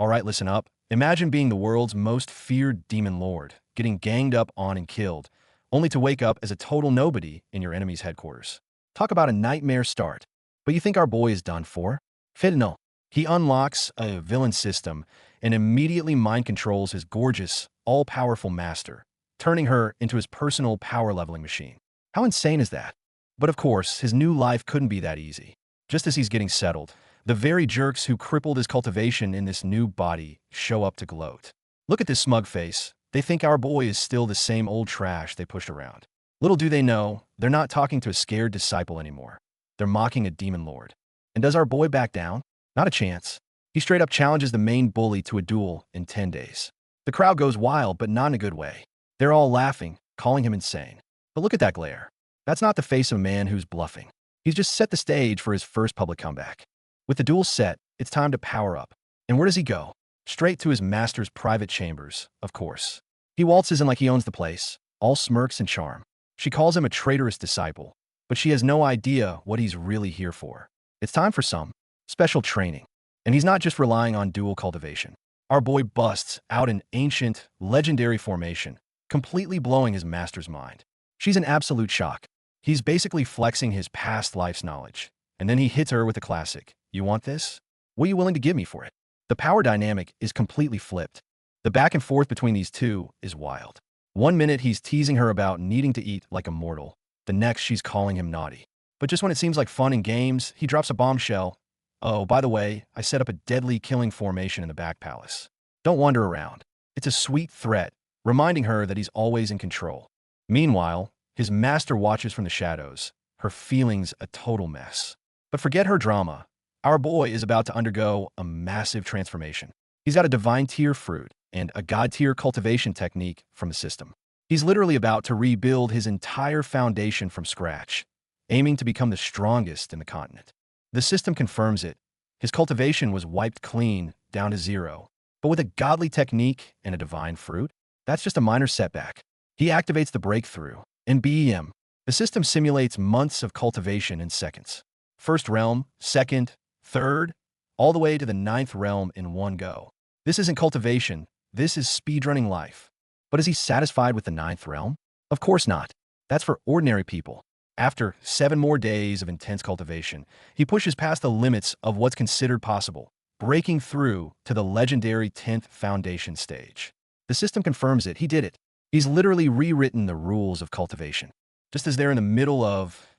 Alright, listen up. Imagine being the world's most feared demon lord, getting ganged up on and killed, only to wake up as a total nobody in your enemy's headquarters. Talk about a nightmare start. But you think our boy is done for? Fidno. He unlocks a villain system and immediately mind controls his gorgeous, all-powerful master, turning her into his personal power-leveling machine. How insane is that? But of course, his new life couldn't be that easy. Just as he's getting settled, the very jerks who crippled his cultivation in this new body show up to gloat. Look at this smug face. They think our boy is still the same old trash they pushed around. Little do they know, they're not talking to a scared disciple anymore. They're mocking a demon lord. And does our boy back down? Not a chance. He straight up challenges the main bully to a duel in 10 days. The crowd goes wild, but not in a good way. They're all laughing, calling him insane. But look at that glare. That's not the face of a man who's bluffing. He's just set the stage for his first public comeback. With the duel set, it's time to power up. And where does he go? Straight to his master's private chambers, of course. He waltzes in like he owns the place, all smirks and charm. She calls him a traitorous disciple, but she has no idea what he's really here for. It's time for some special training. And he's not just relying on dual cultivation. Our boy busts out an ancient, legendary formation, completely blowing his master's mind. She's in absolute shock. He's basically flexing his past life's knowledge. And then he hits her with a classic. You want this? What are you willing to give me for it? The power dynamic is completely flipped. The back and forth between these two is wild. 1 minute he's teasing her about needing to eat like a mortal. The next she's calling him naughty. But just when it seems like fun and games, he drops a bombshell. Oh, by the way, I set up a deadly killing formation in the back palace. Don't wander around. It's a sweet threat, reminding her that he's always in control. Meanwhile, his master watches from the shadows, her feelings a total mess. But forget her drama. Our boy is about to undergo a massive transformation. He's got a divine tier fruit and a god tier cultivation technique from the system. He's literally about to rebuild his entire foundation from scratch, aiming to become the strongest in the continent. The system confirms it. His cultivation was wiped clean, down to 0. But with a godly technique and a divine fruit, that's just a minor setback. He activates the breakthrough. In BEM, the system simulates months of cultivation in seconds. First realm, second, third, all the way to the 9th realm in one go. This isn't cultivation, this is speedrunning life. But is he satisfied with the 9th realm? Of course not. That's for ordinary people. After 7 more days of intense cultivation, he pushes past the limits of what's considered possible, breaking through to the legendary 10th foundation stage. The system confirms it, he did it. He's literally rewritten the rules of cultivation. Just as they're in the middle of,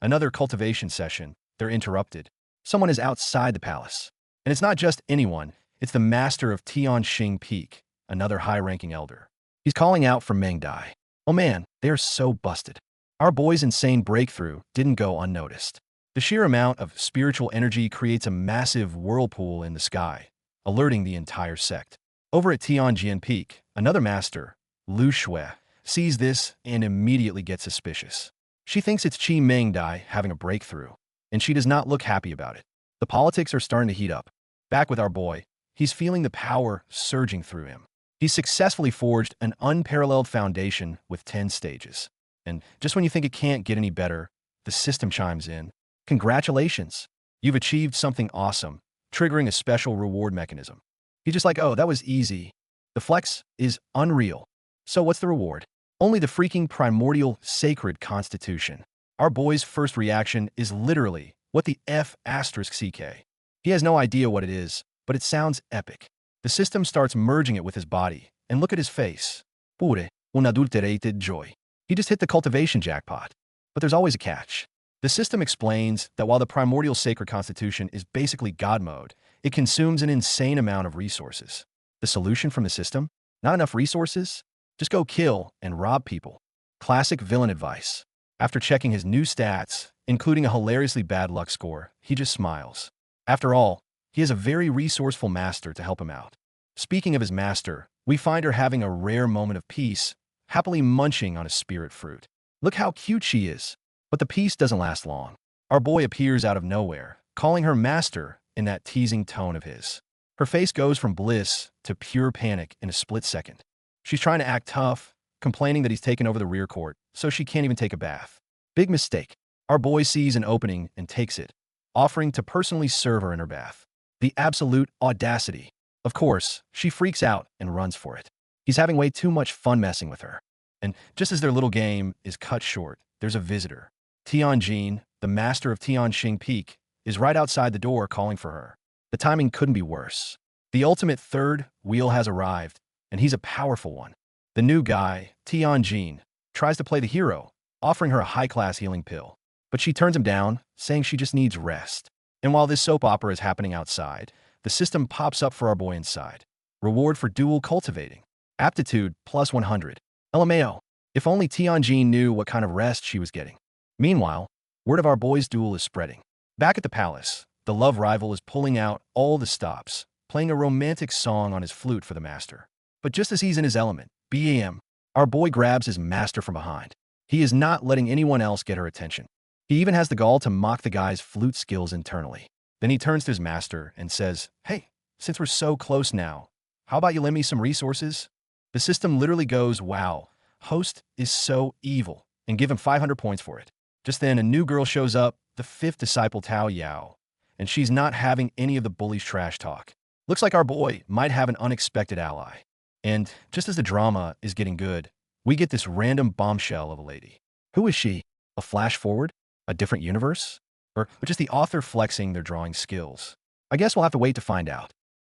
another cultivation session, they're interrupted. Someone is outside the palace. And it's not just anyone, it's the master of Tianxing Peak, another high-ranking elder. He's calling out for Meng Dai. Oh man, they are so busted. Our boy's insane breakthrough didn't go unnoticed. The sheer amount of spiritual energy creates a massive whirlpool in the sky, alerting the entire sect. Over at Tianjin Peak, another master, Lu Shui, sees this and immediately gets suspicious. She thinks it's Qi Meng Dai having a breakthrough, and she does not look happy about it. The politics are starting to heat up. Back with our boy, he's feeling the power surging through him. He's successfully forged an unparalleled foundation with 10 stages. And just when you think it can't get any better, the system chimes in. Congratulations! You've achieved something awesome, triggering a special reward mechanism. He's just like, oh, that was easy. The flex is unreal. So what's the reward? Only the freaking primordial sacred constitution. Our boy's first reaction is literally, what the F***CK? He has no idea what it is, but it sounds epic. The system starts merging it with his body, and look at his face. Pure, unadulterated joy. He just hit the cultivation jackpot. But there's always a catch. The system explains that while the primordial sacred constitution is basically God mode, it consumes an insane amount of resources. The solution from the system? Not enough resources? Just go kill and rob people. Classic villain advice. After checking his new stats, including a hilariously bad luck score, he just smiles. After all, he has a very resourceful master to help him out. Speaking of his master, we find her having a rare moment of peace, happily munching on a spirit fruit. Look how cute she is. But the peace doesn't last long. Our boy appears out of nowhere, calling her master in that teasing tone of his. Her face goes from bliss to pure panic in a split second. She's trying to act tough, complaining that he's taken over the rear court, so she can't even take a bath. Big mistake. Our boy sees an opening and takes it, offering to personally serve her in her bath. The absolute audacity. Of course, she freaks out and runs for it. He's having way too much fun messing with her. And just as their little game is cut short, there's a visitor. Tianjin, the master of Tianxing Peak, is right outside the door calling for her. The timing couldn't be worse. The ultimate third wheel has arrived, and he's a powerful one. The new guy, Tianjin, tries to play the hero, offering her a high-class healing pill. But she turns him down, saying she just needs rest. And while this soap opera is happening outside, the system pops up for our boy inside. Reward for dual cultivating. Aptitude plus 100. LMAO. If only Tianjin knew what kind of rest she was getting. Meanwhile, word of our boy's duel is spreading. Back at the palace, the love rival is pulling out all the stops, playing a romantic song on his flute for the master. But just as he's in his element, BAM, our boy grabs his master from behind. He is not letting anyone else get her attention. He even has the gall to mock the guy's flute skills internally. Then he turns to his master and says, "Hey, since we're so close now, how about you lend me some resources?" The system literally goes, "Wow, host is so evil," and give him 500 points for it. Just then, a new girl shows up, the fifth disciple Tao Yao, and she's not having any of the bully's trash talk. Looks like our boy might have an unexpected ally. And just as the drama is getting good, we get this random bombshell of a lady. Who is she? A flash forward? A different universe? Or just the author flexing their drawing skills? I guess we'll have to wait to find out.